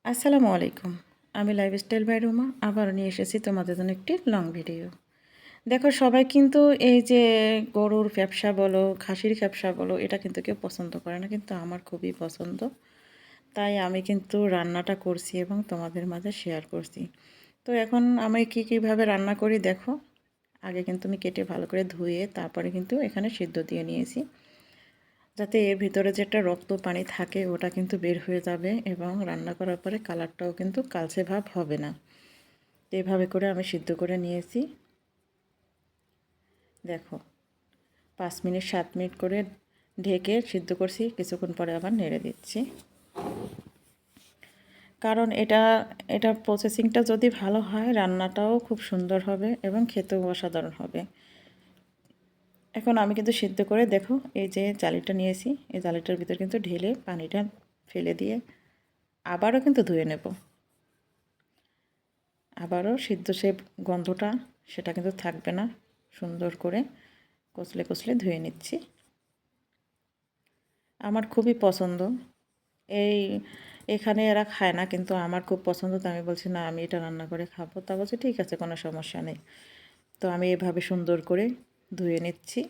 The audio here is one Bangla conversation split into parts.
আসসালামু আলাইকুম। আমি লাইফস্টাইল বাই রুমা আবার নিয়ে এসেছি তোমাদের জন্য একটি লং ভিডিও। দেখো সবাই কিন্তু এই যে গরুর ফ্যাপসা বলো, খাসির ফ্যাপসা বলো, এটা কিন্তু কেউ পছন্দ করে না, কিন্তু আমার খুবই পছন্দ। তাই আমি কিন্তু রান্নাটা করছি এবং তোমাদের মাঝে শেয়ার করছি। তো এখন আমি কীভাবে রান্না করি দেখো। আগে কিন্তু আমি কেটে ভালো করে ধুয়ে তারপরে কিন্তু এখানে সিদ্ধ দিয়ে নিয়েছি, যাতে এর ভিতরে যে একটা রক্ত পানি থাকে ওটা কিন্তু বের হয়ে যাবে এবং রান্না করার পরে কালারটাও কিন্তু কালচে ভাব হবে না। তো এভাবে করে আমি সিদ্ধ করে নিয়েছি। দেখো 5 মিনিট 7 মিনিট করে ঢেকে সিদ্ধ করছি, কিছুক্ষণ পরে আবার নেড়ে দিচ্ছি। কারণ এটা এটা প্রসেসিংটা যদি ভালো হয় রান্নাটাও খুব সুন্দর হবে এবং খেতেও অসাধারণ হবে। এখন আমি কিন্তু সিদ্ধ করে দেখো এই যে জালিটা নিয়েছি, এই জালিটার ভিতর কিন্তু ঢেলে পানিটা ফেলে দিয়ে আবারও কিন্তু ধুয়ে নেব। আবারও সিদ্ধ সে গন্ধটা সেটা কিন্তু থাকবে না, সুন্দর করে কচলে কচলে ধুয়ে নিচ্ছি। আমার খুবই পছন্দ এই, এখানে এরা খায় না কিন্তু আমার খুব পছন্দ। তো আমি বলছি না আমি এটা রান্না করে খাবো, তা বলছি ঠিক আছে কোনো সমস্যা নেই। তো আমি এভাবে সুন্দর করে ধুয়ে নিচ্ছি।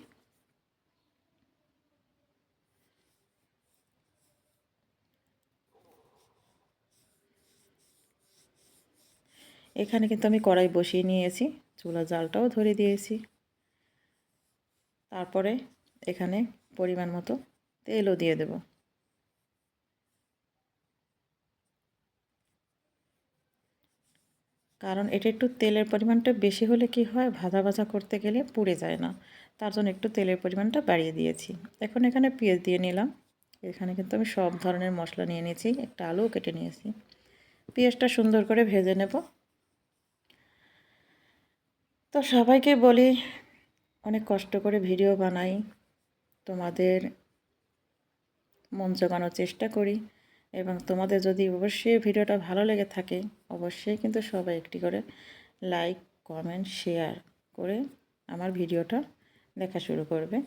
এখানে কিন্তু আমি কড়াই বসিয়ে নিয়েছি, চুলা জালটাও ধরে দিয়েছি। তারপরে এখানে পরিমাণ মতো তেলও দিয়ে দেব। কারণ এটা একটু তেলের পরিমাণটা বেশি হলে কি হয়, ভাজা ভাজা করতে গেলে পুড়ে যায় না, তার জন্য একটু তেলের পরিমাণটা বাড়িয়ে দিয়েছি। এখন এখানে পেঁয়াজ দিয়ে নিলাম। এখানে কিন্তু আমি সব ধরনের মশলা নিয়ে নিয়েছি, একটা আলুও কেটে নিয়েছি। পেঁয়াজটা সুন্দর করে ভেজে নেব। তো সবাইকে বলি অনেক কষ্ট করে ভিডিও বানাই, তোমাদের মন জোগানোর চেষ্টা করি, এবং তোমাদের যদি অবশ্যই ভিডিওটা ভালো লেগে থাকে অবশ্যই কিন্তু সবাই একটি করে লাইক কমেন্ট শেয়ার করে আমার ভিডিওটা দেখা শুরু করবে।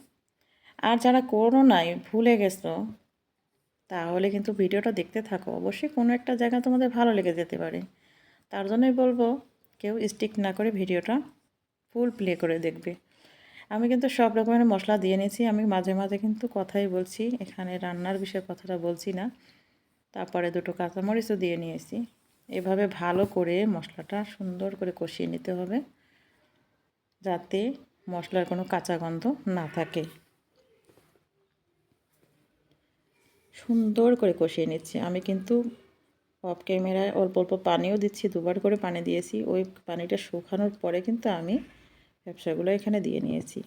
আর যারা করো নাই, ভুলে গেছো, তাহলে কিন্তু ভিডিওটা দেখতে থাকো, অবশ্যই কোনো একটা জায়গা তোমাদের ভালো লেগে যেতে পারে। তার জন্যই বলবো কেউ স্টিক না করে ভিডিওটা ফুল প্লে করে দেখবে। আমি কিন্তু সব রকমের মশলা দিয়ে নিয়েছি, আমি মাঝে মাঝে কিন্তু কথাই বলছি, এখানে রান্নার বিষয়ে কথাটা বলছি না। তারপরে দুটো কাঁচামরিচও দিয়ে নিয়েছি। এভাবে ভালো করে মশলাটা সুন্দর করে কষিয়ে নিতে হবে, যাতে মশলার কোনো কাঁচা গন্ধ না থাকে। সুন্দর করে কষিয়ে নিচ্ছি। আমি কিন্তু অফ ক্যামেরায় অল্প অল্প পানিও দিচ্ছি, দুবার করে পানি দিয়েছি। ওই পানিটা শুকানোর পরে কিন্তু আমি ব্যবসাগুলো এখানে দিয়ে নিয়েছি।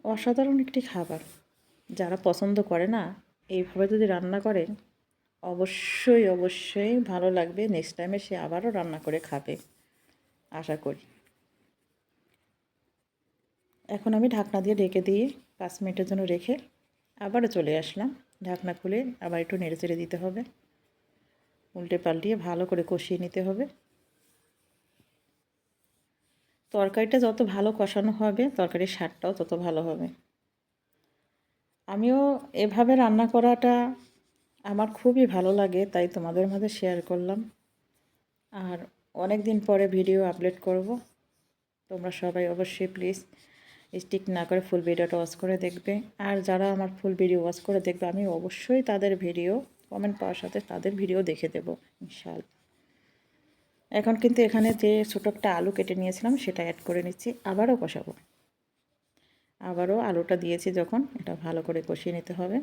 অসাধারণ একটি খাবার, যারা পছন্দ করে না এইভাবে যদি রান্না করে অবশ্যই অবশ্যই ভালো লাগবে। নেক্সট টাইমে সে আবারও রান্না করে খাবে আশা করি। এখন আমি ঢাকনা দিয়ে ঢেকে দিয়ে 5 মিনিটের জন্য রেখে আবারও চলে আসলাম। ঢাকনা খুলে আবার একটু নেড়ে চেড়ে দিতে হবে, উল্টে পাল্টিয়ে ভালো করে কষিয়ে নিতে হবে। তরকারিটা যত ভালো কষানো হবে তরকারির স্বাদটাও তত ভালো হবে। আমিও এভাবে রান্না করাটা আমার খুবই ভালো লাগে, তাই তোমাদের মাঝে শেয়ার করলাম। আর অনেক দিন পরে ভিডিও আপলোড করব, তোমরা সবাই অবশ্যই প্লিজ স্টিক না করে ফুল ভিডিওটা ওয়াচ করে দেখবে। আর যারা আমার ফুল ভিডিও ওয়াচ করে দেখবে আমি অবশ্যই তাদের ভিডিও কমেন্ট পাওয়ার সাথে তাদের ভিডিও দেখে দেব ইনশাআল্লাহ। এখন কিন্তু এখানে যে ছোটো একটা আলু কেটে নিয়েছিলাম সেটা অ্যাড করে নিচ্ছি, আবারও কষাবো। আবারও আলুটা দিয়েছি যখন, এটা ভালো করে কষিয়ে নিতে হবে।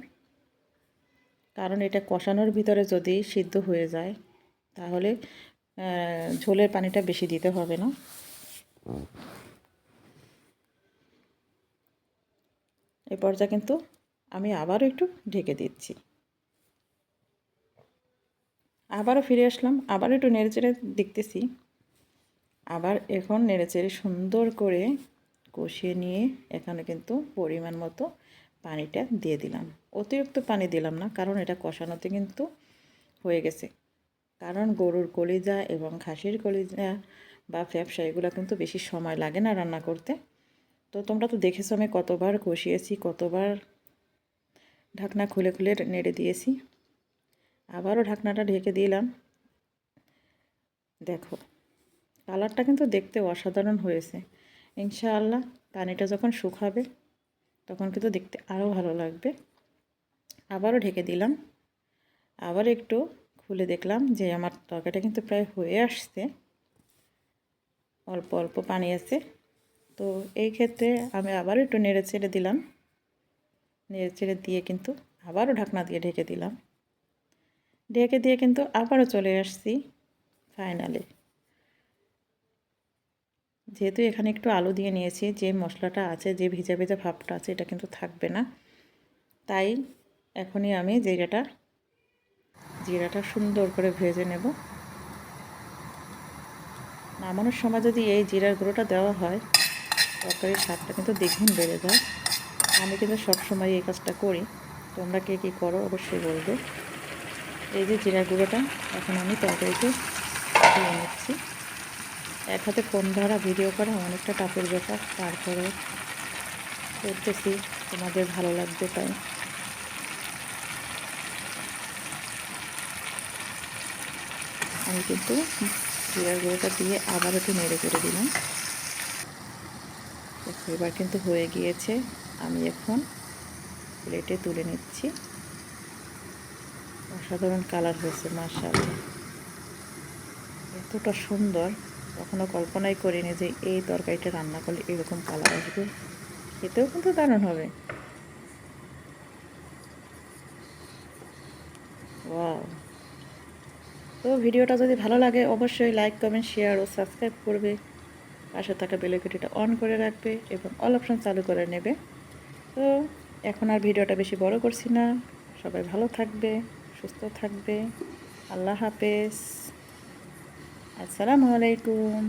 কারণ এটা কষানোর ভিতরে যদি সিদ্ধ হয়ে যায় তাহলে ঝোলের পানিটা বেশি দিতে হবে না। এই পর্যায়ে কিন্তু আমি আবারও একটু ঢেকে দিচ্ছি। আবারও ফিরে আসলাম, আবার একটু নেড়েচেড়ে দেখতেছি। আবার এখন নেড়েচেড়ে সুন্দর করে কষিয়ে নিয়ে এখানে কিন্তু পরিমাণ মতো পানিটা দিয়ে দিলাম। অতিরিক্ত পানি দিলাম না, কারণ এটা কষানোতে কিন্তু হয়ে গেছে। কারণ গরুর কলিজা এবং খাসির কলিজা বা ফ্যাপসা এগুলো কিন্তু বেশি সময় লাগে না রান্না করতে। তো তোমরা তো দেখেছো আমি কতবার কষিয়েছি, কতবার ঢাকনা খুলে খুলে নেড়ে দিয়েছি। আবারও ঢাকনাটা ঢেকে দিলাম। দেখো কালারটা কিন্তু দেখতে অসাধারণ হয়েছে। ইনশাআল্লাহ পানিটা যখন শুকাবে তখন কিন্তু দেখতে আরও ভালো লাগবে। আবারও ঢেকে দিলাম। আবার একটু খুলে দেখলাম যে আমার তরকারিটা কিন্তু প্রায় হয়ে আসছে, অল্প অল্প পানি আছে। তো এই ক্ষেত্রে আমি আবারও একটু নেড়ে চেড়ে দিলাম। নেড়ে চেড়ে দিয়ে কিন্তু আবারও ঢাকনা দিয়ে ঢেকে দিলাম। ঢেকে দিয়ে কিন্তু আবারও চলে আসছি ফাইনালে। যেহেতু এখানে একটু আলু দিয়ে নিয়েছি, যে মশলাটা আছে, যে ভিজা ভিজা ভাবটা আছে, এটা কিন্তু থাকবে না। তাই এখনই আমি জিরাটা সুন্দর করে ভেজে নেব। নামানোর সময় যদি এই জিরার গুঁড়োটা দেওয়া হয় তরকারির স্বাদটা কিন্তু দ্বিগুণ বেড়ে যায়। আমি কিন্তু সবসময় এই কাজটা করি। তোমরা কে কী করো অবশ্যই বলবে। এই যে জিরার গুঁড়োটা এখন আমি তরকারিতে দিয়ে নিচ্ছি। এক হাতে ফোন ধরা ভিডিও করা অনেকটা টাফের ব্যাপার, তারপরে করতেছি তোমাদের ভালো লাগবে তাই। আমি কিন্তু জিরার গুঁড়োটা দিয়ে আবার একটু নেড়ে করে দিলাম। এবার কিন্তু হয়ে গিয়েছে। আমি এখন প্লেটে তুলে নিচ্ছি। অসাধারণ কালার হয়েছে মাশাআল্লাহ। এতটা সুন্দর কখনো কল্পনাই করিনি যে এই তরকারিটা রান্না করলে এরকম কালার আসবে। খেতেও কিন্তু দারুণ হবে। ওয়াও! তো ভিডিওটা যদি ভালো লাগে অবশ্যই লাইক, কমেন্ট, শেয়ার ও সাবস্ক্রাইব করবে। পাশে থাকা বেল আইকনটা অন করে রাখবে এবং অল অপশন চালু করে নেবে। তো এখন আর ভিডিওটা বেশি বড় করছি না। সবাই ভালো থাকবে, সুস্থ থাকবে। আল্লাহ হাফেজ। আসসালামু আলাইকুম।